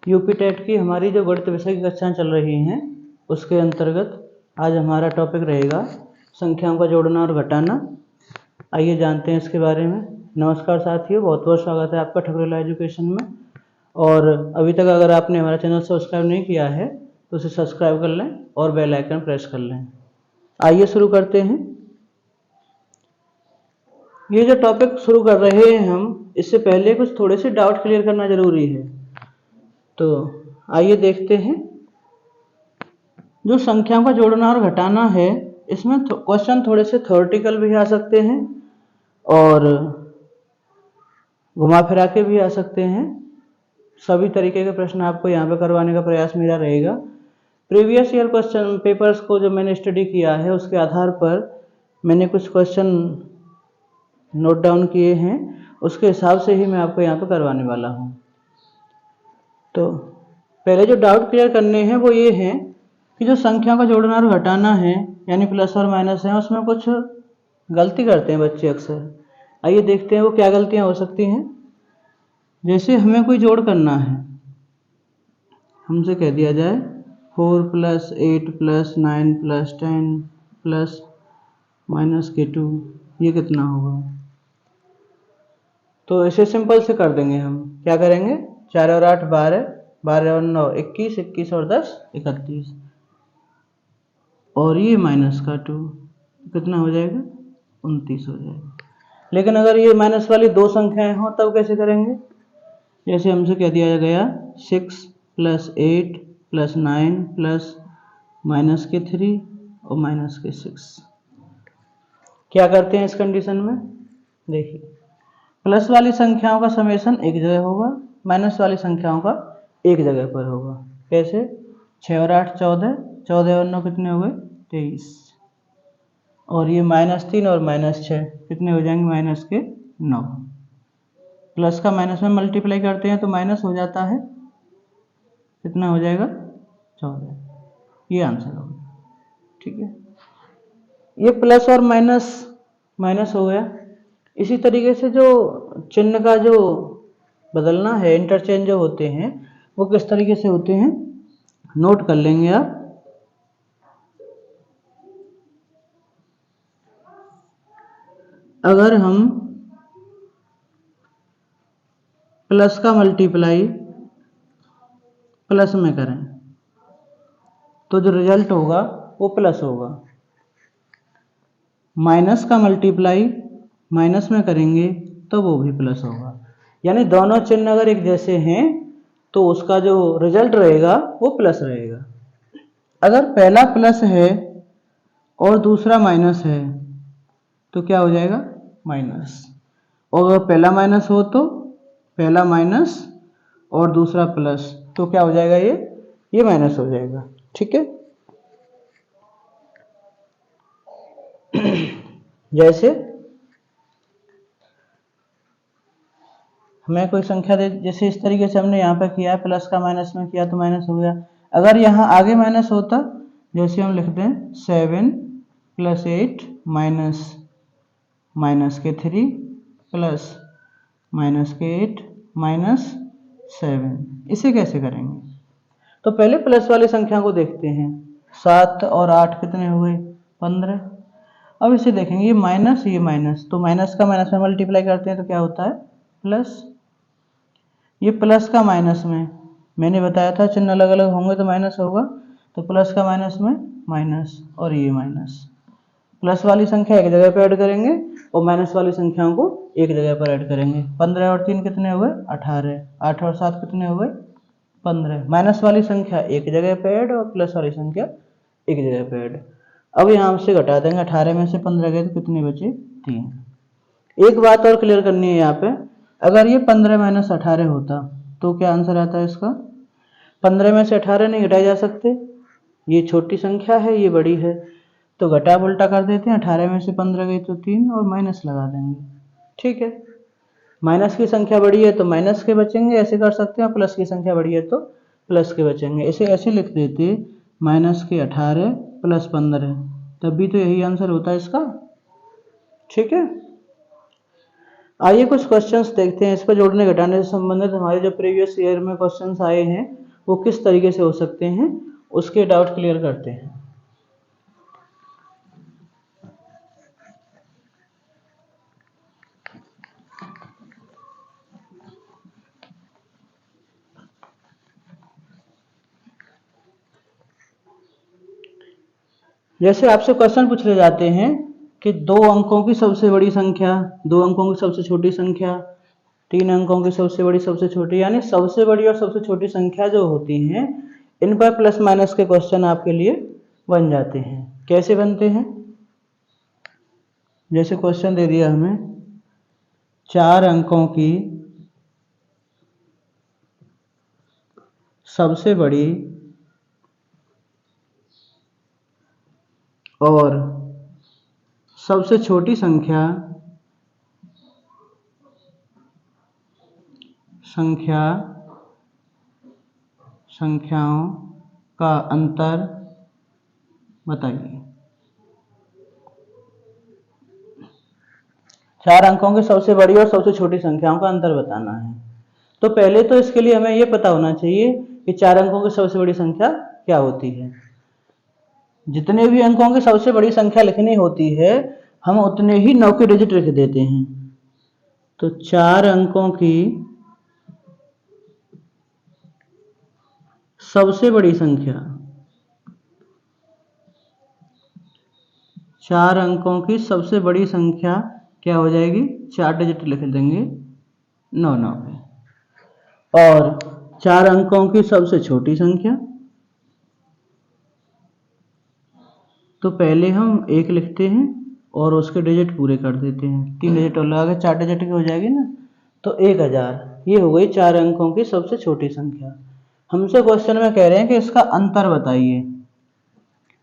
UP TET की हमारी जो गणित विषय की कक्षाएं चल रही हैं उसके अंतर्गत आज हमारा टॉपिक रहेगा संख्याओं का जोड़ना और घटाना। आइए जानते हैं इसके बारे में। नमस्कार साथियों, बहुत बहुत स्वागत है आपका ठकुरेला एजुकेशन में। और अभी तक अगर आपने हमारा चैनल सब्सक्राइब नहीं किया है तो उसे सब्सक्राइब कर लें और बेल आइकन प्रेस कर लें। आइए शुरू करते हैं। ये जो टॉपिक शुरू कर रहे हैं हम, इससे पहले कुछ थोड़े से डाउट क्लियर करना जरूरी है। तो आइए देखते हैं। जो संख्याओं का जोड़ना और घटाना है, इसमें क्वेश्चन थोड़े से थ्योरेटिकल भी आ सकते हैं और घुमा फिरा के भी आ सकते हैं। सभी तरीके के प्रश्न आपको यहाँ पे करवाने का प्रयास मेरा रहेगा। प्रीवियस ईयर क्वेश्चन पेपर्स को जो मैंने स्टडी किया है उसके आधार पर मैंने कुछ क्वेश्चन नोट डाउन किए हैं, उसके हिसाब से ही मैं आपको यहाँ पे करवाने वाला हूँ। तो पहले जो डाउट क्लियर करने हैं वो ये हैं कि जो संख्या का जोड़ना और घटाना है यानी प्लस और माइनस है, उसमें कुछ गलती करते हैं बच्चे अक्सर। आइए देखते हैं वो क्या गलतियां हो सकती हैं। जैसे हमें कोई जोड़ करना है, हमसे कह दिया जाए 4 + 8 + 9 + 10 प्लस माइनस के 2, ये कितना होगा? तो ऐसे सिंपल से कर देंगे। हम क्या करेंगे, 4 और 8 12, 12 और 9 21, 21 और 10 31, और ये माइनस का 2 कितना हो जाएगा? 29 हो जाएगा। लेकिन अगर ये माइनस वाली दो संख्याएं हो तब कैसे करेंगे? जैसे हमसे कह दिया गया 6 + 8 + 9 प्लस माइनस के 3 और माइनस के 6। क्या करते हैं इस कंडीशन में? देखिए, प्लस वाली संख्याओं का समेशन एक जगह होगा, माइनस वाली संख्याओं का एक जगह पर होगा। कैसे? 6 और 8 14, 14 और 9 कितने हो गए? 23, और ये -3 और -6 कितने हो जाएंगे? माइनस के 9। प्लस का माइनस में मल्टीप्लाई करते हैं तो माइनस हो जाता है, कितना हो जाएगा? 14। ये आंसर होगा। ठीक है, ये प्लस और माइनस माइनस हो गया। इसी तरीके से जो चिन्ह का जो बदलना है, इंटरचेंज जो होते हैं, वो किस तरीके से होते हैं नोट कर लेंगे आप। अगर हम प्लस का मल्टीप्लाई प्लस में करें तो जो रिजल्ट होगा वो प्लस होगा। माइनस का मल्टीप्लाई माइनस में करेंगे तो वो भी प्लस होगा। यानी दोनों चिन्ह अगर एक जैसे हैं तो उसका जो रिजल्ट रहेगा वो प्लस रहेगा। अगर पहला प्लस है और दूसरा माइनस है तो क्या हो जाएगा? माइनस। और अगर पहला माइनस हो तो पहला माइनस और दूसरा प्लस, तो क्या हो जाएगा? ये माइनस हो जाएगा। ठीक है, जैसे हमें कोई संख्या दे, जैसे इस तरीके से हमने यहाँ पे किया, प्लस का माइनस में किया तो माइनस हो गया। अगर यहाँ आगे माइनस होता, जैसे हम लिखते हैं 7 + 8 माइनस के 3 प्लस माइनस के 8 -7, इसे कैसे करेंगे? तो पहले प्लस वाली संख्या को देखते हैं। 7 और 8 कितने हो गए? 15। अब इसे देखेंगे, ये माइनस ये माइनस, तो माइनस का माइनस में मल्टीप्लाई करते हैं तो क्या होता है? प्लस। ये प्लस का माइनस में, मैंने बताया था चिन्ह अलग अलग होंगे तो माइनस होगा, तो प्लस का माइनस में माइनस और ये माइनस। प्लस वाली संख्या एक जगह पर ऐड करेंगे और माइनस वाली संख्याओं को एक जगह पर ऐड करेंगे। 15 और 3 कितने हो गए? 18। 8 और 7 कितने हो गए? 15। माइनस वाली संख्या एक जगह पर ऐड और प्लस वाली संख्या एक जगह पर ऐड। अब यहाँ से घटा देंगे, 18 में से 15 गए तो कितने बचे? 3। एक बात और क्लियर करनी है यहाँ पे, अगर ये 15 - 18 होता तो क्या आंसर आता है इसका? 15 में से 18 नहीं घटाए जा सकते, ये छोटी संख्या है ये बड़ी है, तो घटा उल्टा कर देते हैं। 18 में से 15 गई तो 3 और माइनस लगा देंगे। ठीक है, माइनस की संख्या बड़ी है तो माइनस के बचेंगे, ऐसे कर सकते हैं। प्लस की संख्या बड़ी है तो प्लस के बचेंगे। इसे ऐसे लिख देते -18 + 15, तब भी तो यही आंसर होता है इसका। ठीक है, आइए कुछ क्वेश्चंस देखते हैं। इस पर जोड़ने घटाने से संबंधित हमारे जो प्रीवियस ईयर में क्वेश्चंस आए हैं वो किस तरीके से हो सकते हैं, उसके डाउट क्लियर करते हैं। जैसे आपसे क्वेश्चन पूछे जाते हैं कि 2 अंकों की सबसे बड़ी संख्या, 2 अंकों की सबसे छोटी संख्या, 3 अंकों की सबसे बड़ी सबसे छोटी, यानी सबसे बड़ी और सबसे छोटी संख्या जो होती हैं इन पर प्लस माइनस के क्वेश्चन आपके लिए बन जाते हैं। कैसे बनते हैं? जैसे क्वेश्चन दे दिया हमें 4 अंकों की सबसे बड़ी और सबसे छोटी संख्याओं का अंतर बताइए। 4 अंकों की सबसे बड़ी और सबसे छोटी संख्याओं का अंतर बताना है। तो पहले तो इसके लिए हमें यह पता होना चाहिए कि 4 अंकों की सबसे बड़ी संख्या क्या होती है। जितने भी अंकों की सबसे बड़ी संख्या लिखनी होती है हम उतने ही 9 के डिजिट लिख देते हैं। तो 4 अंकों की सबसे बड़ी संख्या, 4 अंकों की सबसे बड़ी संख्या क्या हो जाएगी? 4 डिजिट लिख देंगे 9 पे। और 4 अंकों की सबसे छोटी संख्या, तो पहले हम 1 लिखते हैं और उसके डिजिट पूरे कर देते हैं। 3 डिजिट और लगा के 4 डिजिट की हो जाएगी ना, तो 1000। ये हो गई 4 अंकों की सबसे छोटी संख्या। हमसे क्वेश्चन में कह रहे हैं कि इसका अंतर बताइए।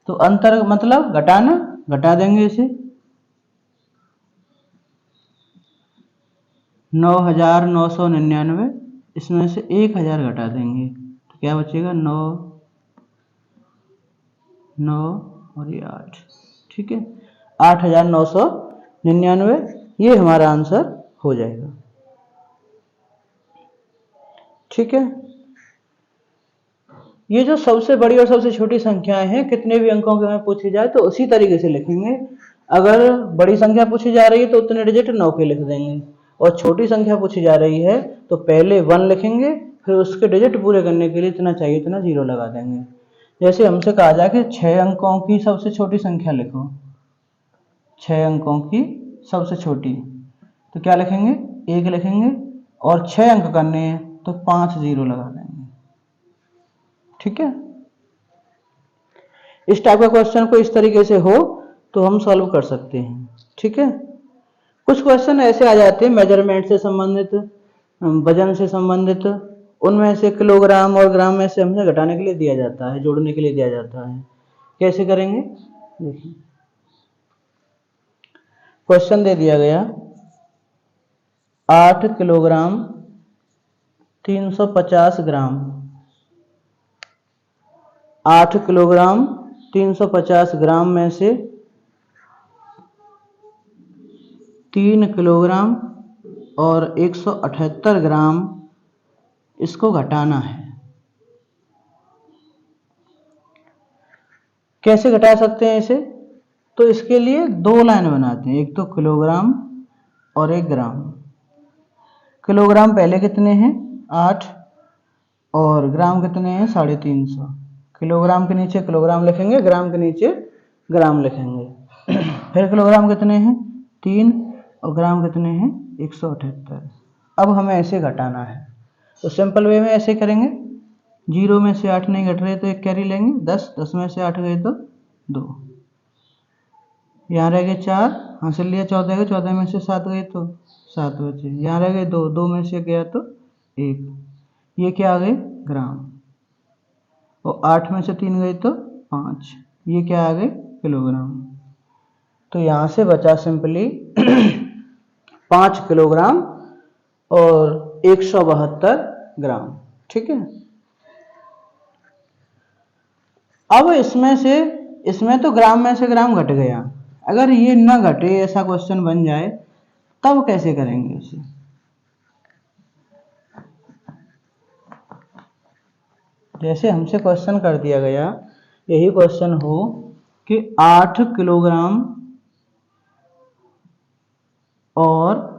तो अंतर मतलब घटाना, घटा देंगे इसे। 9999, इसमें से 1000 घटा देंगे तो क्या बचेगा? 9 और ये 8। ठीक है, 8999 ये हमारा आंसर हो जाएगा। ठीक है, ये जो सबसे बड़ी और सबसे छोटी संख्याएं हैं कितने भी अंकों की हमें पूछी जाए तो उसी तरीके से लिखेंगे। अगर बड़ी संख्या पूछी जा रही है तो उतने डिजिट 9 के लिख देंगे, और छोटी संख्या पूछी जा रही है तो पहले 1 लिखेंगे, फिर उसके डिजिट पूरे करने के लिए इतना चाहिए इतना 0 लगा देंगे। जैसे हमसे कहा जाए कि 6 अंकों की सबसे छोटी संख्या लिखो, 6 अंकों की सबसे छोटी, तो क्या लिखेंगे? 1 लिखेंगे और 6 अंक करने हैं तो 5 0 लगा देंगे। ठीक है, इस टाइप का क्वेश्चन को इस तरीके से हो तो हम सॉल्व कर सकते हैं। ठीक है, कुछ क्वेश्चन ऐसे आ जाते हैं मेजरमेंट से संबंधित, वजन से संबंधित, उनमें से किलोग्राम और ग्राम में से हमसे घटाने के लिए दिया जाता है, जोड़ने के लिए दिया जाता है। कैसे करेंगे? देखिए, क्वेश्चन दे दिया गया 8 किलोग्राम 350 ग्राम, 8 किलोग्राम 350 ग्राम में से 3 किलोग्राम और 178 ग्राम इसको घटाना है। कैसे घटा सकते हैं इसे? तो इसके लिए 2 लाइन बनाते हैं, एक तो किलोग्राम और एक ग्राम। किलोग्राम पहले कितने हैं? 8, और ग्राम कितने हैं? 350। किलोग्राम के नीचे किलोग्राम लिखेंगे, ग्राम के नीचे ग्राम लिखेंगे। फिर किलोग्राम कितने हैं? 3, और ग्राम कितने हैं? 178। अब हमें ऐसे घटाना है, तो सिंपल वे में ऐसे करेंगे। 0 में से 8 नहीं घट रहे तो एक कैरी लेंगे, 10, 10 में से 8 गए तो 2, यहाँ रह गए 4, हासिल लिया 14 गए, 14 में से 7 गए तो 7 बचे, यहाँ रह गए 2, 2 में से गया तो 1, ये क्या आ गए? ग्राम। और 8 में से 3 गए तो 5, ये क्या आ गए? किलोग्राम। तो यहाँ से बचा सिंपली 5 किलोग्राम और 172 ग्राम। ठीक है, अब इसमें तो ग्राम में से ग्राम घट गया। अगर ये न घटे, ऐसा क्वेश्चन बन जाए तब कैसे करेंगे उसे? जैसे हमसे क्वेश्चन कर दिया गया, यही क्वेश्चन हो कि 8 किलोग्राम और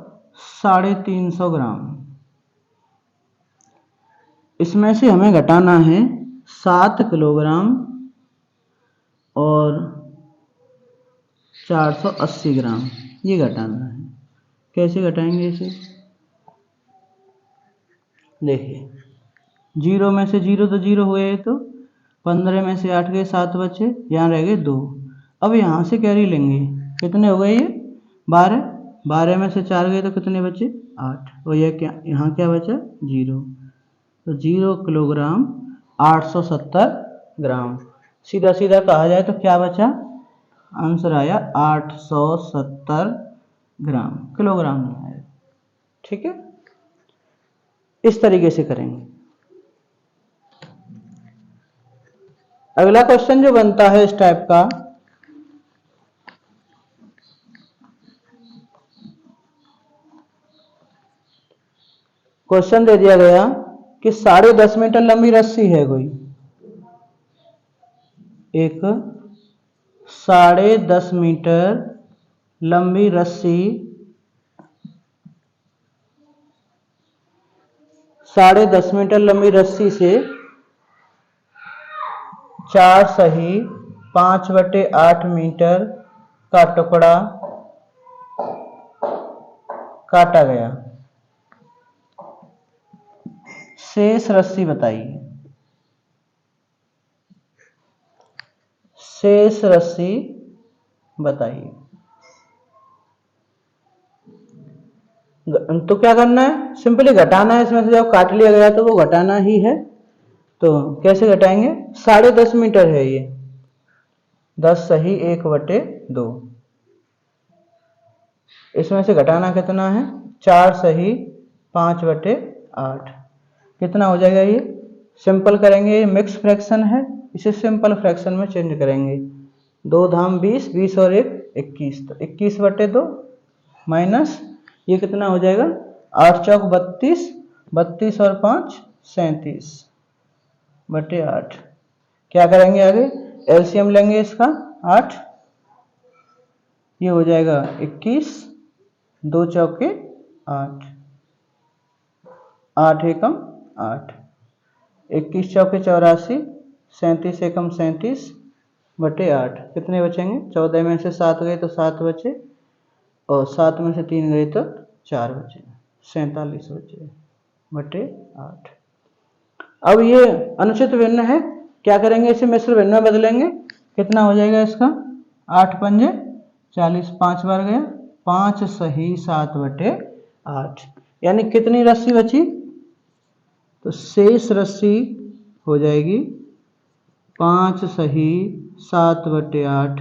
350 ग्राम, इसमें से हमें घटाना है 7 किलोग्राम और 480 ग्राम, ये घटाना है। कैसे घटाएंगे इसे? देखिए, जीरो में से जीरो तो जीरो हुए, तो 15 में से 8 गए, 7 बचे, यहाँ रह गए 2। अब यहाँ से कैरी लेंगे, कितने हो गए ये? 12। 12 में से 4 गए तो कितने बचे? 8। और यह क्या, यहाँ क्या बचा? 0। तो 0 किलोग्राम 870 ग्राम। सीधा सीधा कहा जाए तो क्या बचा? आंसर आया 870 ग्राम, किलोग्राम नहीं आया। ठीक है, इस तरीके से करेंगे। अगला क्वेश्चन जो बनता है इस टाइप का, क्वेश्चन दे दिया गया कि 10.5 मीटर लंबी रस्सी है कोई, एक 10.5 मीटर लंबी रस्सी 10.5 मीटर लंबी रस्सी से 4 सही 5/8 मीटर का टुकड़ा काटा गया। शेष रस्सी बताइए। शेष रस्सी बताइए। तो क्या करना है? सिंपली घटाना है, इसमें से जब काट लिया गया तो वो घटाना ही है। तो कैसे घटाएंगे? 10.5 मीटर है ये, 10 सही 1/2, इसमें से घटाना कितना है? 4 सही 5/8। कितना हो जाएगा ये? सिंपल करेंगे, ये मिक्स फ्रैक्शन है, इसे सिंपल फ्रैक्शन में चेंज करेंगे। 2 धाम 20, 20 और 1 21, तो 21/2 माइनस ये कितना हो जाएगा? 8 चौक 32, 32 और 5 37/8। क्या करेंगे आगे? एलसीएम लेंगे इसका, 8, ये हो जाएगा 21, 2 चौके 8, 8 एकम 8, 21 चौके 84, 37 एकम 37/8। कितने बचेंगे? 14 में से 7 गए तो 7 बचे, और 7 में से 3 गए तो 4 बचे, 47/8। अब ये अनुचित भिन्न है, क्या करेंगे? इसे मिश्र भिन्न में बदलेंगे। कितना हो जाएगा इसका? 8 पंजे 40, 5 बार गया, 5 सही 7/8। यानी कितनी रस्सी बची? तो शेष रस्सी हो जाएगी 5 सही 7/8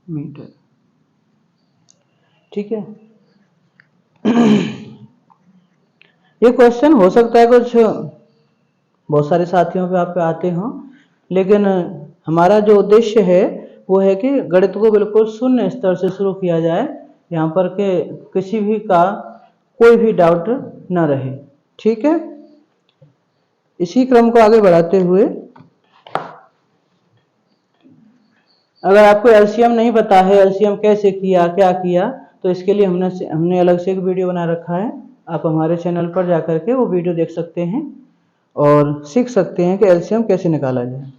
मीटर। ठीक है, ये क्वेश्चन हो सकता है कुछ बहुत सारे साथियों पे आप पे आते हों, लेकिन हमारा जो उद्देश्य है वो है कि गणित को बिल्कुल शून्य स्तर से शुरू किया जाए, यहाँ पर के किसी भी का कोई भी डाउट न रहे। ठीक है, इसी क्रम को आगे बढ़ाते हुए, अगर आपको एलसीएम नहीं पता है, एलसीएम कैसे किया, क्या किया, तो इसके लिए हमने अलग से एक वीडियो बना रखा है। आप हमारे चैनल पर जाकर के वो वीडियो देख सकते हैं और सीख सकते हैं कि एलसीएम कैसे निकाला जाए।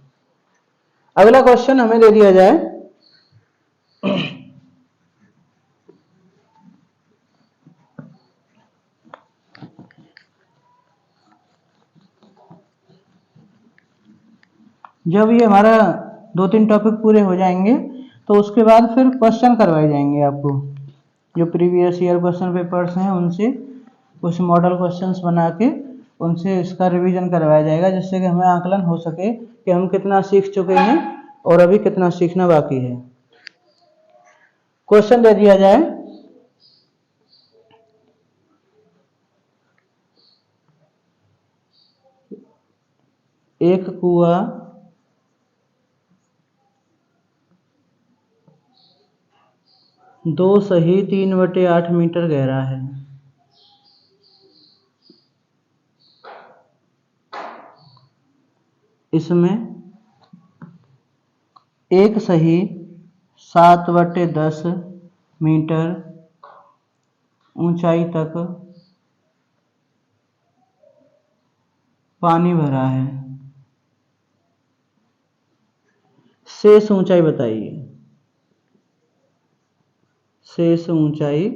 अगला क्वेश्चन हमें दे दिया जाए, जब ये हमारा 2-3 टॉपिक पूरे हो जाएंगे तो उसके बाद फिर क्वेश्चन करवाए जाएंगे आपको, जो प्रीवियस ईयर क्वेश्चन पेपर्स हैं उनसे कुछ मॉडल क्वेश्चंस बना के उनसे इसका रिवीजन करवाया जाएगा, जिससे कि हमें आकलन हो सके कि हम कितना सीख चुके हैं और अभी कितना सीखना बाकी है। क्वेश्चन दे दिया जाए, एक कुआं 2 सही 3/8 मीटर गहरा है। इसमें 1 सही 7/10 मीटर ऊंचाई तक पानी भरा है। शेष ऊंचाई बताइए। शेष ऊंचाई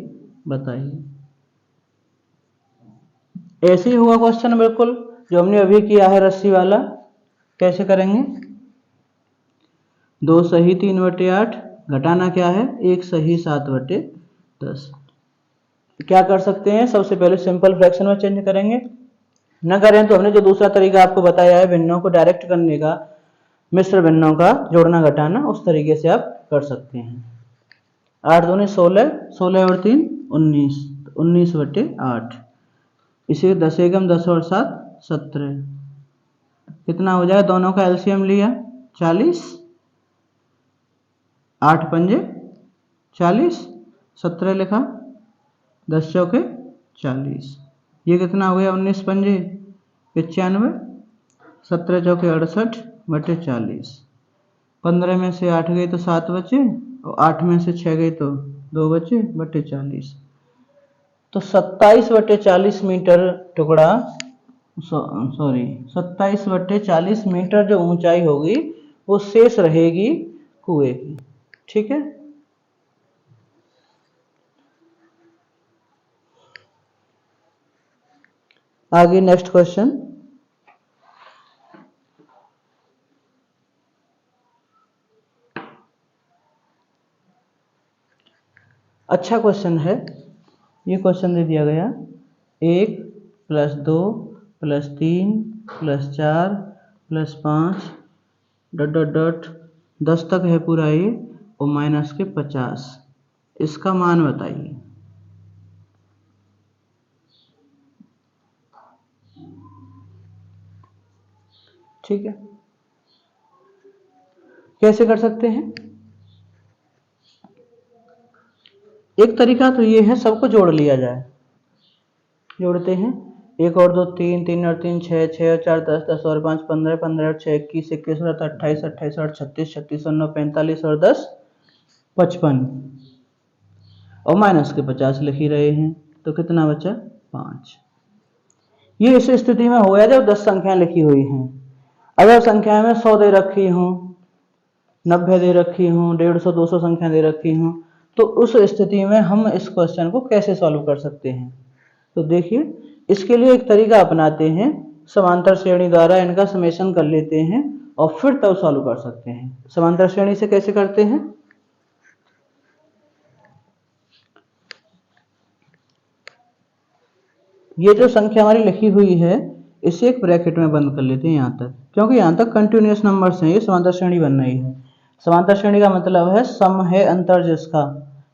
बताइए। ऐसे ही हुआ क्वेश्चन बिल्कुल जो हमने अभी किया है रस्सी वाला। कैसे करेंगे? 2 सही 3/8 घटाना क्या है 1 सही 7/10। क्या कर सकते हैं? सबसे पहले सिंपल फ्रैक्शन में चेंज करेंगे। न करें तो हमने जो दूसरा तरीका आपको बताया है भिन्नों को डायरेक्ट करने का, मिश्र भिन्नों का जोड़ना घटाना, उस तरीके से आप कर सकते हैं। 8 दूनी 16, 16 और 3 19, 19/8। इसे 10 एकम 10 और 7 17। कितना हो जाए? दोनों का एलसीएम लिया 40, 8 पंजे 40, 17 लिखा, 10 चौके 40। ये कितना हो गया? 19 पंजे 95, 17 चौके 68/40। 15 में से 8 गए तो 7 बचे, और 8 में से 6 गए तो 2 बचे बटे 40। तो 27/40 मीटर टुकड़ा, सॉरी 27/40 मीटर जो ऊंचाई होगी वो शेष रहेगी कुएं की। ठीक है। आगे नेक्स्ट क्वेश्चन। अच्छा क्वेश्चन है। ये क्वेश्चन दे दिया गया 1 + 2 + 3 + 4 + 5 ... 10 तक है पूरा ये, और माइनस के 50। इसका मान बताइए। ठीक है। कैसे कर सकते हैं? एक तरीका तो ये है सबको जोड़ लिया जाए। जोड़ते हैं। 1 और 2 3, 3 और 3 6, 6 और 4 10, 10 और 5 15, 15 और 6 21, 21 और 28, 28 और 36, 36 और 9 45 और 10 55, और माइनस के 50 लिख ही रहे हैं। तो कितना बचा? 5। ये इस स्थिति में हो गया जब 10 संख्याएं लिखी हुई हैं। अगर संख्या में 100 दे रखी हूं, 90 दे रखी हूं, 150 200 संख्या दे रखी हूं, तो उस स्थिति में हम इस क्वेश्चन को कैसे सॉल्व कर सकते हैं? तो देखिए, इसके लिए एक तरीका अपनाते हैं, समांतर श्रेणी द्वारा इनका समेशन कर लेते हैं और फिर तब सॉल्व कर सकते हैं। समांतर श्रेणी से कैसे करते हैं? ये जो संख्या हमारी लिखी हुई है इसे एक ब्रैकेट में बंद कर लेते हैं यहाँ तक, क्योंकि यहाँ तक कंटिन्यूअस नंबर्स हैं, ये समांतर श्रेणी बन रही है। समांतर श्रेणी का मतलब है सम है अंतर जिसका,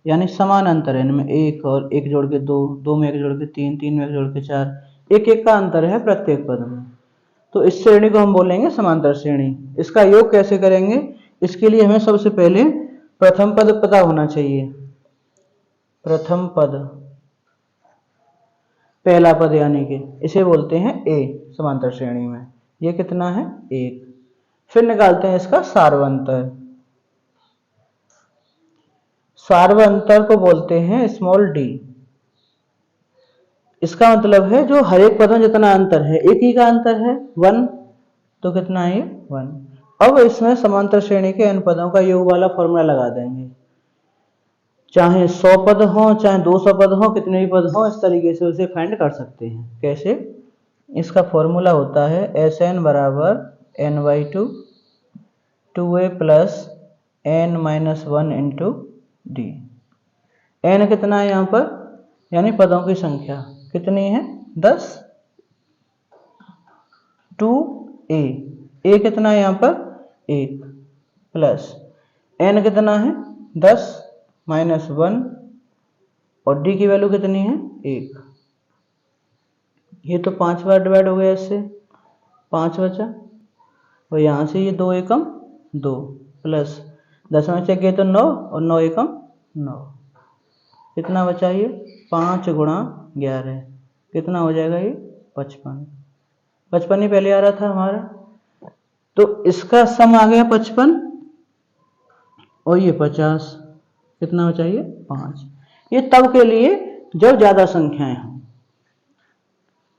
यानी समान अंतर है इनमें, 1 और 1 जोड़ के 2, 2 में 1 जोड़ के 3, 3 में 1 जोड़ के 4, 1 1 का अंतर है प्रत्येक पद में। तो इस श्रेणी को हम बोलेंगे समांतर श्रेणी। इसका योग कैसे करेंगे? इसके लिए हमें सबसे पहले प्रथम पद पता होना चाहिए। प्रथम पद, पहला पद, यानी कि इसे बोलते हैं ए समांतर श्रेणी में। ये कितना है? 1। फिर निकालते हैं इसका सार्वंतर। सार्वंतर को बोलते हैं स्मॉल डी। इसका मतलब है जो हर एक पद में जितना अंतर है, एक ही का अंतर है 1, तो कितना है? 1। अब इसमें समांतर श्रेणी के n पदों का योग वाला फॉर्मूला लगा देंगे। चाहे 100 पद हो, चाहे 200 पद हो, कितने भी पद हो, इस तरीके से उसे फाइंड कर सकते हैं। कैसे? इसका फॉर्मूला होता है Sn बराबर n/2 2a plus n-1 into D. n कितना है यहाँ पर? यानी पदों की संख्या कितनी है? 10। 2a, a कितना है यहाँ पर? 1 प्लस n कितना है? 10 माइनस 1, और d की वैल्यू कितनी है? 1। ये तो 5 बार डिवाइड हो गया, इससे 5 बचा, और यहाँ से ये 2 एकम 2 प्लस 10 में से गए तो 9, और 9 एकम 9। कितना बचा ये 5 गुणा 11 कितना हो जाएगा ये 55। 55 ही पहले आ रहा था हमारा, तो इसका सम आ गया 55 और ये 50 कितना बचा ये 5। ये तब के लिए जब ज्यादा संख्याएं हों,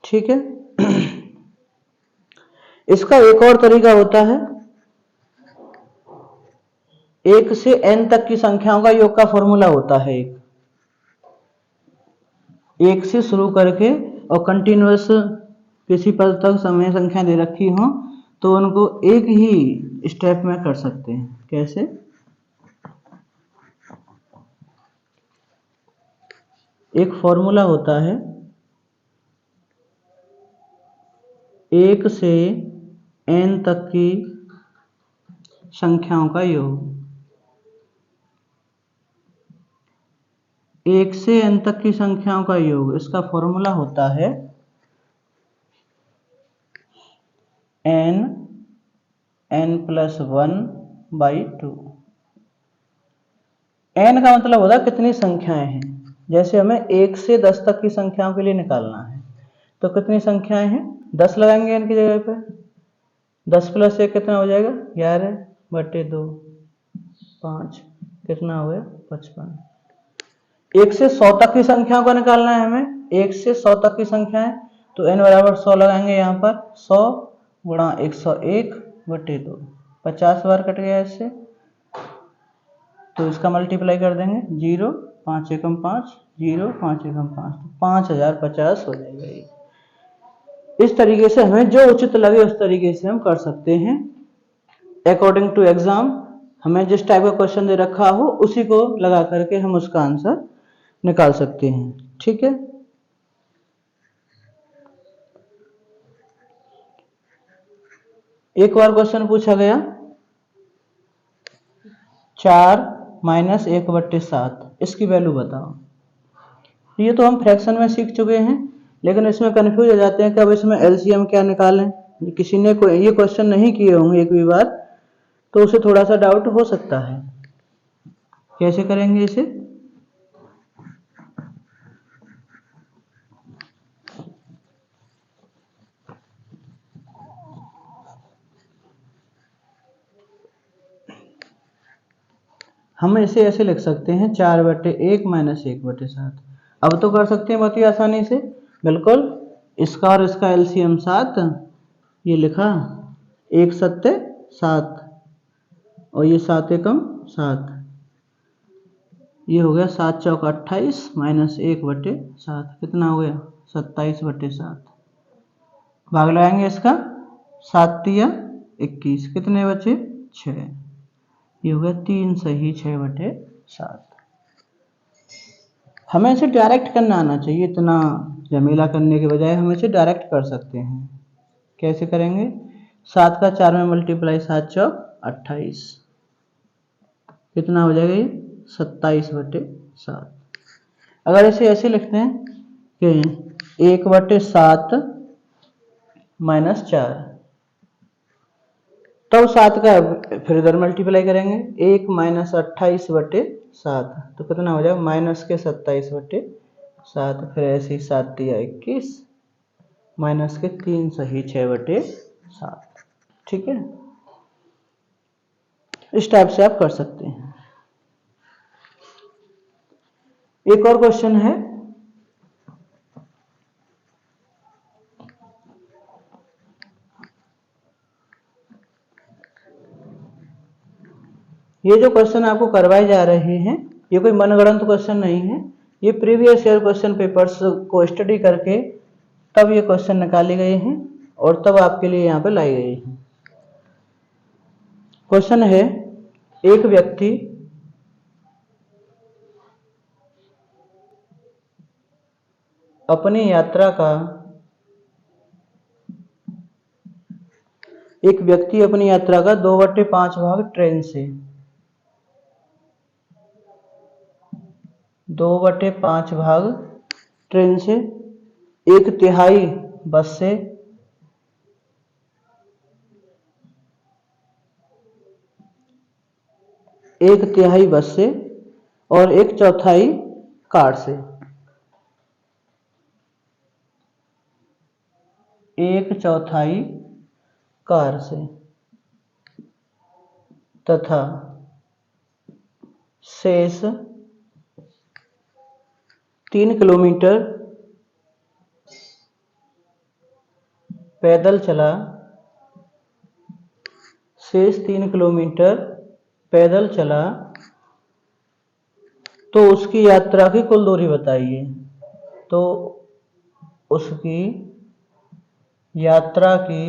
ठीक है। इसका एक और तरीका होता है, 1 से n तक की संख्याओं का योग का फॉर्मूला होता है। एक से शुरू करके और कंटिन्यूअस किसी पद तक समय संख्या दे रखी हो तो उनको एक ही स्टेप में कर सकते हैं। कैसे? एक फॉर्मूला होता है 1 से n तक की संख्याओं का योग। 1 से n तक की संख्याओं का योग, इसका फॉर्मूला होता है n प्लस 1/2। n का मतलब होता है कितनी संख्याएं हैं। जैसे हमें 1 से 10 तक की संख्याओं के लिए निकालना है तो कितनी संख्याएं हैं, 10 लगाएंगे n की जगह पे। 10 प्लस 1 कितना हो जाएगा 11/2, 5 कितना हो गया 55। 1 से 100 तक की संख्याओं को निकालना है हमें, 1 से 100 तक की संख्या है तो n बराबर 100 लगाएंगे यहाँ पर। 100 गुणा 101/2, 50 बार कट गया इससे, तो इसका मल्टीप्लाई कर देंगे। 0 5 एकम 5, 0 5 एकम 5, तो 5050 हो जाएगा ये। इस तरीके से हमें जो उचित लगे उस तरीके से हम कर सकते हैं। अकॉर्डिंग टू एग्जाम हमें जिस टाइप का क्वेश्चन दे रखा हो उसी को लगा करके हम उसका आंसर निकाल सकते हैं, ठीक है। एक बार क्वेश्चन पूछा गया 4 माइनस 1/7, इसकी वैल्यू बताओ। ये तो हम फ्रैक्शन में सीख चुके हैं, लेकिन इसमें कंफ्यूज हो जाते हैं कि अब इसमें एलसीएम क्या निकालें। किसी ने ये क्वेश्चन नहीं किए होंगे एक भी बार, तो उसे थोड़ा सा डाउट हो सकता है। कैसे करेंगे इसे? हम इसे ऐसे लिख सकते हैं 4/1 माइनस 1/7। अब तो कर सकते हैं बहुत ही आसानी से, बिल्कुल। इसका और इसका एलसीएम 7, ये लिखा 1 7 7 और ये 7 एकम 7, ये हो गया 7 चौक 28 माइनस 1/7 कितना हो गया 27/7। भाग लगाएंगे इसका, 7 तिया 21 कितने बचे 6, ये हो गया 3 सही 6/7। हमें इसे डायरेक्ट करना आना चाहिए, इतना झमेला करने के बजाय हम इसे डायरेक्ट कर सकते हैं। कैसे करेंगे? 7 का 4 में मल्टीप्लाई, 7 चौक 28 कितना हो जाएगा ये 27/7। अगर इसे ऐसे लिखते हैं कि 1/7 माइनस 4, तब 7 का फिर इधर मल्टीप्लाई करेंगे, 1 माइनस 28/7 तो कितना हो जाएगा माइनस के 27/7, फिर ऐसे ही 7 तिया 21 माइनस के 3 सही 6/7, ठीक है। इस टाइप से आप कर सकते हैं। एक और क्वेश्चन है, ये जो क्वेश्चन आपको करवाए जा रहे हैं ये कोई मनगढ़ंत क्वेश्चन नहीं है, ये प्रीवियस ईयर क्वेश्चन पेपर्स को स्टडी करके तब ये क्वेश्चन निकाले गए हैं और तब आपके लिए यहाँ पे लाई गई हैं। क्वेश्चन है, एक व्यक्ति अपनी यात्रा का 2/5 भाग ट्रेन से, 2/5 भाग ट्रेन से, 1/3 बस से, 1/3 बस से और 1/4 कार से, 1/4 कार से, तथा शेष 3 किलोमीटर पैदल चला, शेष 3 किलोमीटर पैदल चला, तो उसकी यात्रा की कुल दूरी बताइए। तो उसकी यात्रा की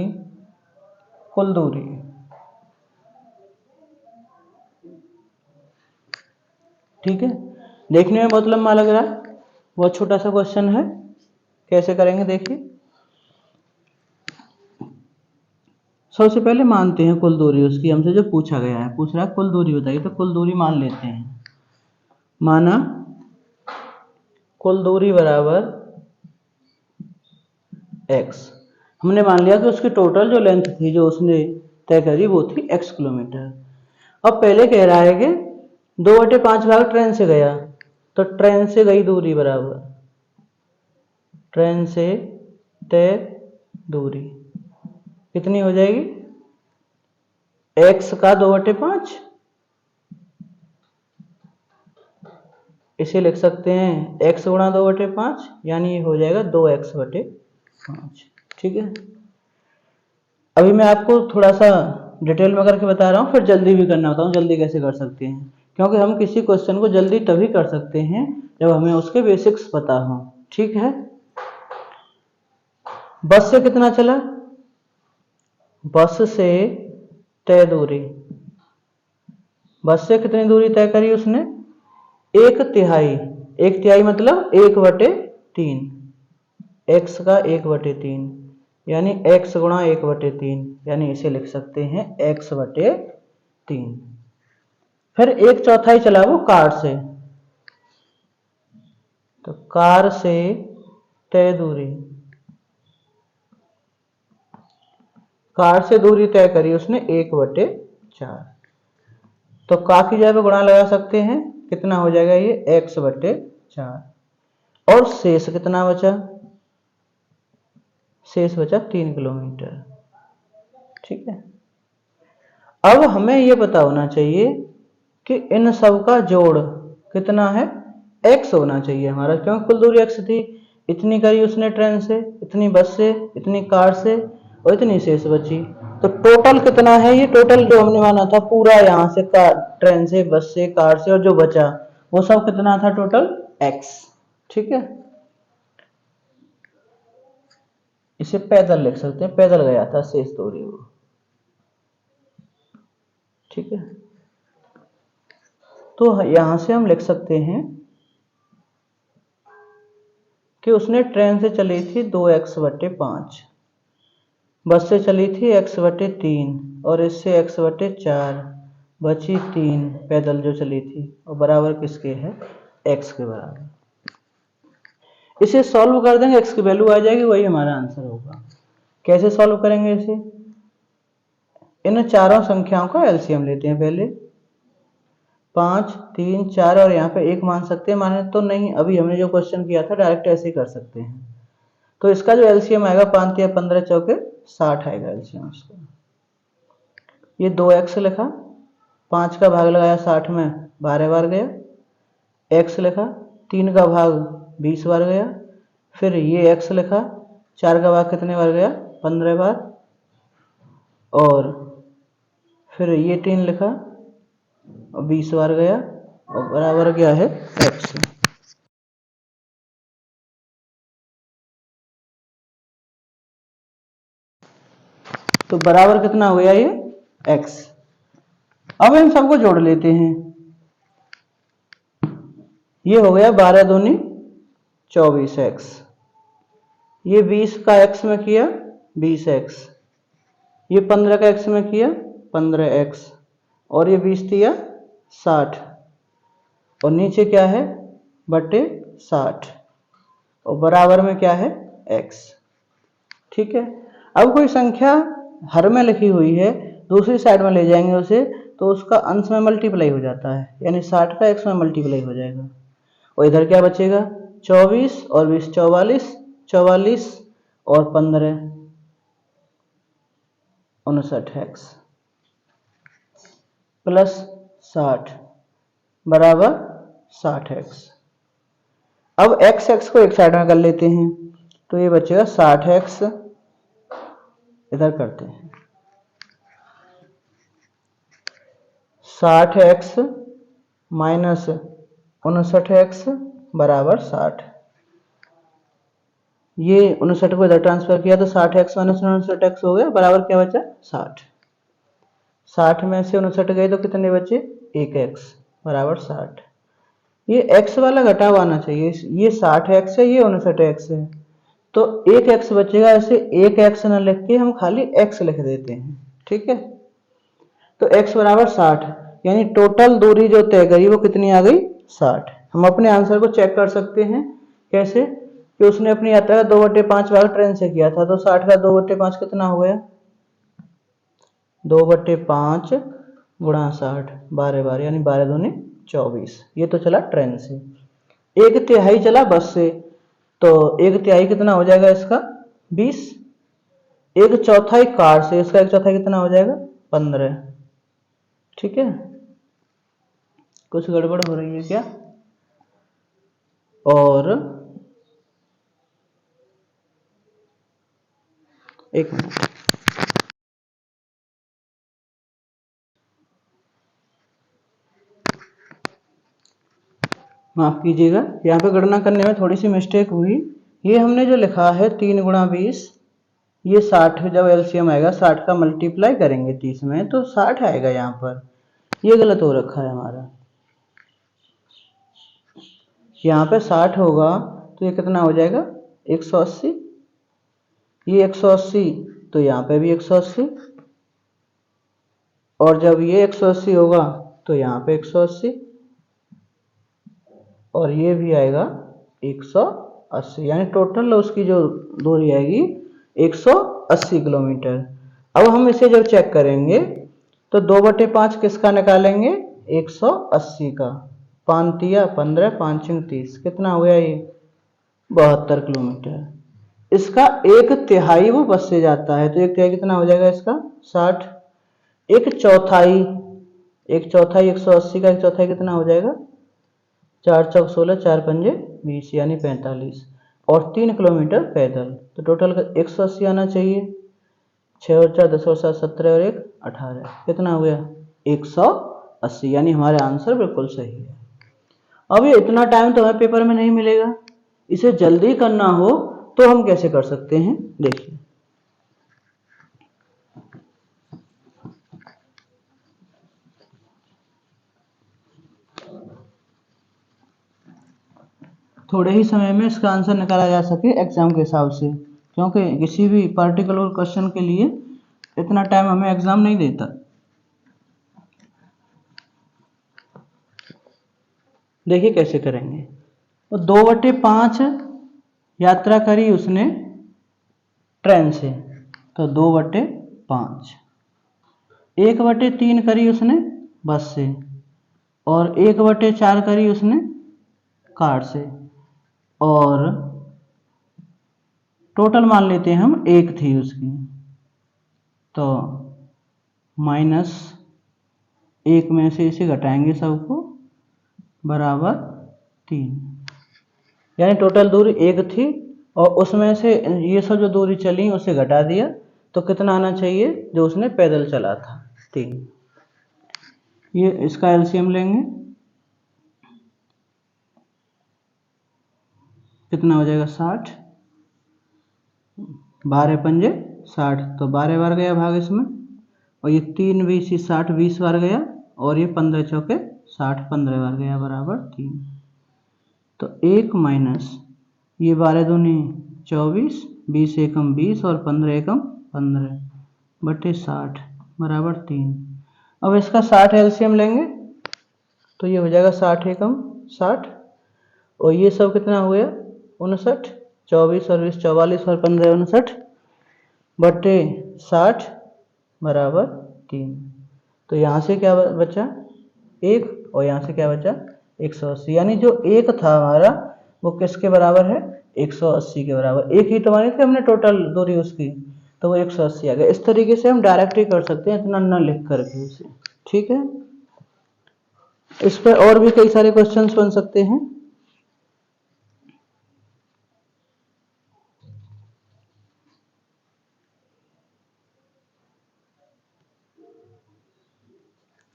कुल दूरी, ठीक है। देखने में बहुत लंबा लग रहा है, बहुत छोटा सा क्वेश्चन है। कैसे करेंगे देखिए। सबसे पहले मानते हैं कुल दूरी उसकी, हमसे जो पूछा गया है, पूछ रहा है कुल दूरी बताइए, तो कुल दूरी मान लेते हैं। माना कुल दूरी बराबर x। हमने मान लिया कि उसकी टोटल जो लेंथ थी जो उसने तय करी वो थी x किलोमीटर। अब पहले कह रहा है कि 2/5 भाग ट्रेन से गया, तो ट्रेन से गई दूरी बराबर ट्रेन से तय दूरी कितनी हो जाएगी, x का 2/5। इसे लिख सकते हैं x गुणा 2/5, यानी ये हो जाएगा 2x/5। ठीक है। अभी मैं आपको थोड़ा सा डिटेल में करके बता रहा हूँ, फिर जल्दी भी करना बताऊँ जल्दी कैसे कर सकते हैं, क्योंकि हम किसी क्वेश्चन को जल्दी तभी कर सकते हैं जब हमें उसके बेसिक्स पता हो। ठीक है। बस से कितना चला, बस से तय दूरी, बस से कितनी दूरी तय करी उसने, 1/3। 1/3 मतलब 1/3, x का 1/3, यानी x गुणा 1/3, यानी इसे लिख सकते हैं x/3। फिर 1/4 चला वो कार से, तो कार से तय दूरी, कार से दूरी तय करी उसने 1/4, तो का की जगह पे गुणा लगा सकते हैं, कितना हो जाएगा ये x/4। और शेष कितना बचा, शेष बचा 3 किलोमीटर। ठीक है। अब हमें यह पता होना चाहिए कि इन सब का जोड़ कितना है, x होना चाहिए हमारा, क्योंकि कुल दूरी x थी। इतनी करी उसने ट्रेन से, इतनी बस से, इतनी कार से, और इतनी शेष बची। तो टोटल कितना है, ये टोटल जो हमने माना था पूरा, यहां से कार, ट्रेन से, बस से, कार से, और जो बचा वो सब कितना था, टोटल x। ठीक है। इसे पैदल लिख सकते हैं, पैदल गया था शेष दूरी वो। ठीक है। तो यहां से हम लिख सकते हैं कि उसने ट्रेन से चली थी 2x/5, बस से चली थी x/3, और इससे x/4 बची 3 पैदल जो चली थी, और बराबर किसके है, x के बराबर। इसे सॉल्व कर देंगे, x की वैल्यू आ जाएगी, वही हमारा आंसर होगा। कैसे सॉल्व करेंगे इसे, इन चारों संख्याओं का एलसीएम लेते हैं पहले। 5, 3, 4 और यहाँ पे 1 मान सकते हैं, माने तो नहीं, अभी हमने जो क्वेश्चन किया था डायरेक्ट ऐसे ही कर सकते हैं। तो इसका जो एलसीएम आएगा 5 या 15 चौके 60 आएगा एलसीएम इसका। ये 2x लिखा, 5 का भाग लगाया 60 में, 12 बार गया। x लिखा, 3 का भाग 20 बार गया। फिर ये x लिखा, 4 का भाग कितने बार गया, 15 बार। और फिर ये 3 लिखा और 20 बार गया, और बराबर क्या है, x। तो बराबर कितना हो गया ये, x। अब इन सबको जोड़ लेते हैं। ये हो गया 12 दूनी 24x, ये 20 का x में किया 20x, ये 15 का x में किया 15x, और ये 20 दिया 60, और नीचे क्या है, बटे 60, और बराबर में क्या है, x। ठीक है। अब कोई संख्या हर में लिखी हुई है, दूसरी साइड में ले जाएंगे उसे, तो उसका अंश में मल्टीप्लाई हो जाता है, यानी 60 का x में मल्टीप्लाई हो जाएगा। और इधर क्या बचेगा 24 और 20 44, 44 और 15 59x प्लस 60 बराबर 60x। अब x को एक साइड में कर लेते हैं तो ये बचेगा 60x, इधर करते हैं 60x माइनस 59x बराबर 60। ये 59 को इधर ट्रांसफर किया तो 60x माइनस 59x हो गया, बराबर क्या बचा 60। 60 में से 59 गए तो कितने बचे 1x बराबर 60। ये x वाला घटा हुआ आना चाहिए, ये 60x है ये 59x है तो 1x बचेगा। ऐसे 1x न लिख के हम खाली x लिख देते हैं, ठीक है। तो x बराबर 60 यानी टोटल दूरी जो तय करी वो कितनी आ गई 60। हम अपने आंसर को चेक कर सकते हैं कैसे कि उसने अपनी यात्रा का 2/5 भाग ट्रेन से किया था तो 60 का 2/5 कितना हो गया 2/5 गुणा 60 12 12 यानी 12 दूनी 24। ये तो चला ट्रेन से। 1/3 चला बस से तो 1/3 कितना हो जाएगा इसका 20। 1/4 कार से, इसका 1/4 कितना हो जाएगा 15। ठीक है, कुछ गड़बड़ हो रही है क्या? और एक मिनट, माफ कीजिएगा, यहाँ पे गणना करने में थोड़ी सी मिस्टेक हुई। ये हमने जो लिखा है 3 गुणा 20, ये 60 जब एलसीएम आएगा 60 का मल्टीप्लाई करेंगे 30 में तो 60 आएगा यहाँ पर, ये गलत हो रखा है हमारा। यहाँ पे 60 होगा तो ये कितना हो जाएगा 180, ये 180 तो यहाँ पे भी 180 और जब ये 180 होगा तो यहाँ पे 180 और ये भी आएगा 180, यानी टोटल उसकी जो दूरी आएगी 180 किलोमीटर। अब हम इसे जब चेक करेंगे तो 2/5 किसका निकालेंगे 180 का, 5 तिया 15 5 6 30 कितना हो गया ये 72 किलोमीटर। इसका 1/3 वो बस से जाता है तो 1/3 कितना हो जाएगा इसका 60। 1/4 180 का 1/4 कितना हो जाएगा 4 चौक 16 4 पंजे 20 यानी 45 और 3 किलोमीटर पैदल। तो टोटल 180 आना चाहिए, 6 और 4 10 और 7 17 और 1 18 कितना हो गया 180, यानी हमारे आंसर बिल्कुल सही है। अब ये इतना टाइम तो हमें पेपर में नहीं मिलेगा, इसे जल्दी करना हो तो हम कैसे कर सकते हैं देखिए। थोड़े ही समय में इसका आंसर निकाला जा सके एग्जाम के हिसाब से, क्योंकि किसी भी पर्टिकुलर क्वेश्चन के लिए इतना टाइम हमें एग्जाम नहीं देता। देखिए कैसे करेंगे। तो 2/5 यात्रा करी उसने ट्रेन से तो 2/5, 1/3 करी उसने बस से और 1/4 करी उसने कार से और टोटल मान लेते हैं हम 1 थी उसकी तो -1 में से इसे घटाएंगे सबको बराबर 3, यानी टोटल दूरी 1 थी और उसमें से ये सब जो दूरी चली उसे घटा दिया तो कितना आना चाहिए जो उसने पैदल चला था 3। ये इसका एलसीएम लेंगे कितना हो जाएगा 60, 12 पंजे 60 तो 12 बार गया भाग इसमें और ये 3 20 60 20 बार गया और ये 15 चौके 60 15 बार गया बराबर 3। तो 1 माइनस ये 12 दूनी 24 20 एकम 20 और 15 एकम 15 बटे 60 बराबर 3। अब इसका 60 एलसीएम लेंगे तो ये हो जाएगा 60 एकम 60 और ये सब कितना हो गया 59, 24 और 20 44 और 15 59 बटे 60 बराबर 3। तो यहाँ से क्या बचा 1 और यहाँ से क्या बचा 180, यानी जो एक था हमारा वो किसके बराबर है, 180 के बराबर। एक ही तो मानी थी हमने टोटल दूरी उसकी, तो वो 180 आ गया। इस तरीके से हम डायरेक्ट ही कर सकते हैं, इतना न लिख करके उसे। ठीक है, इस पर और भी कई सारे क्वेश्चंस बन सकते हैं।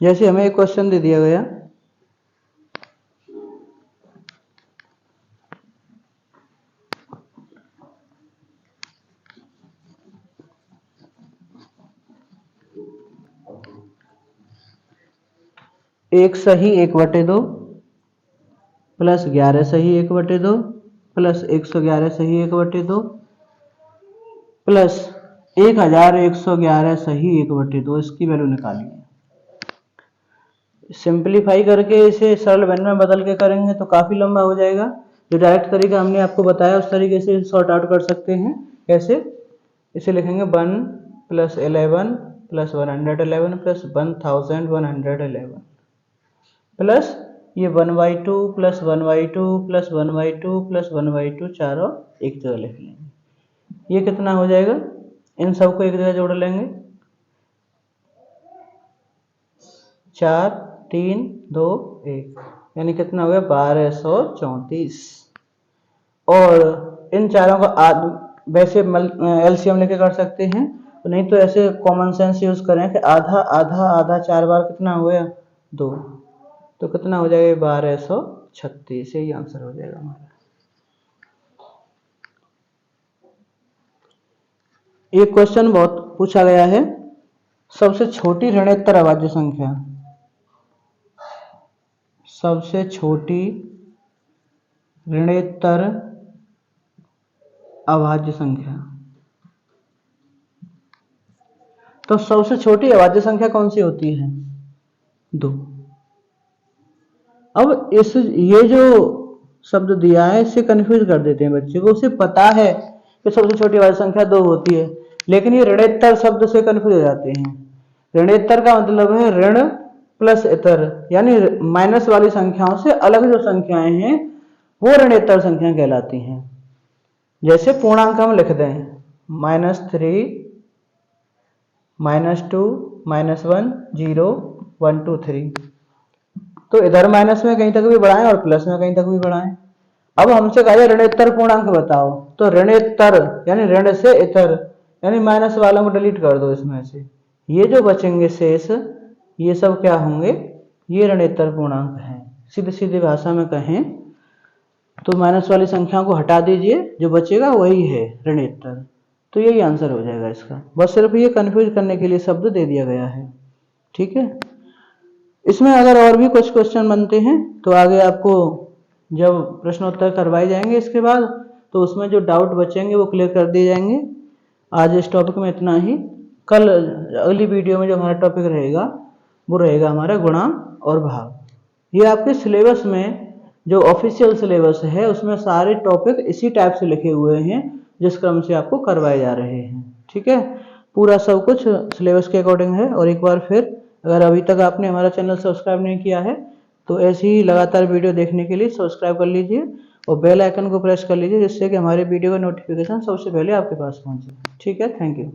जैसे हमें एक क्वेश्चन दे दिया गया, एक सही 1/2 प्लस 11 सही 1/2 प्लस 111 सही 1/2 प्लस 1111 सही 1/2, इसकी वैल्यू निकालिए। सिंपलीफाई करके इसे सरल वन में बदल के करेंगे तो काफ़ी लंबा हो जाएगा। जो डायरेक्ट तरीका हमने आपको बताया उस तरीके से सॉर्ट आउट कर सकते हैं। कैसे, इसे लिखेंगे 1 + 11 + 111 + 1111 प्लस ये 1/2 + 1/2 + 1/2 + 1/2 चारों एक जगह लिख लेंगे। ये कितना हो जाएगा, इन सबको एक जगह जोड़ लेंगे, 4 3 2 1, यानी कितना हो गया 1234। और इन चारों का वैसे एलसीएम लेके कर सकते हैं, नहीं तो ऐसे कॉमन सेंस यूज करें कि आधा आधा आधा 4 बार कितना हो गया 2, तो कितना हो जाएगा 1236। यही आंसर हो जाएगा हमारा। एक क्वेश्चन बहुत पूछा गया है, सबसे छोटी ऋणोत्तर अभाज्य संख्या, सबसे छोटी ऋणोत्तर अभाज्य संख्या। तो सबसे छोटी अभाज्य संख्या कौन सी होती है, 2। अब ये जो शब्द दिया है इससे कंफ्यूज कर देते हैं बच्चे को। उसे पता है कि सबसे छोटी अभाज्य संख्या 2 होती है, लेकिन ये ऋणोत्तर शब्द से कंफ्यूज हो जाते हैं। ऋणोत्तर का मतलब है ऋण प्लस इतर, यानी माइनस वाली संख्याओं से अलग जो संख्याएं हैं वो ऋणोत्तर संख्या कहलाती हैं। जैसे पूर्णांक हम लिख दें -3 -2 -1 0 1 2 3, तो इधर माइनस में कहीं तक भी बढ़ाएं और प्लस में कहीं तक भी बढ़ाएं। अब हमसे कहा ऋणोत्तर पूर्णांक बताओ, तो ऋणोत्तर यानी ऋण से इतर, यानी माइनस वालों को डिलीट कर दो इसमें से। ये जो बचेंगे शेष, ये सब क्या होंगे, ये ऋणोत्तर पूर्णांक हैं। सीधी सीधी भाषा में कहें तो माइनस वाली संख्याओं को हटा दीजिए, जो बचेगा वही है ऋणोत्तर। तो यही आंसर हो जाएगा इसका। बस सिर्फ ये कंफ्यूज करने के लिए शब्द दे दिया गया है। ठीक है, इसमें अगर और भी कुछ क्वेश्चन बनते हैं तो आगे आपको जब प्रश्नोत्तर करवाए जाएंगे इसके बाद, तो उसमें जो डाउट बचेंगे वो क्लियर कर दिए जाएंगे। आज इस टॉपिक में इतना ही। कल अगली वीडियो में जो हमारा टॉपिक रहेगा वो रहेगा हमारा गुणांक और भाग। ये आपके सिलेबस में जो ऑफिशियल सिलेबस है उसमें सारे टॉपिक इसी टाइप से लिखे हुए हैं जिस क्रम से आपको करवाए जा रहे हैं। ठीक है, पूरा सब कुछ सिलेबस के अकॉर्डिंग है। और एक बार फिर, अगर अभी तक आपने हमारा चैनल सब्सक्राइब नहीं किया है तो ऐसी ही लगातार वीडियो देखने के लिए सब्सक्राइब कर लीजिए और बेल आइकन को प्रेस कर लीजिए, जिससे कि हमारे वीडियो का नोटिफिकेशन सबसे पहले आपके पास पहुंचे। ठीक है, थैंक यू।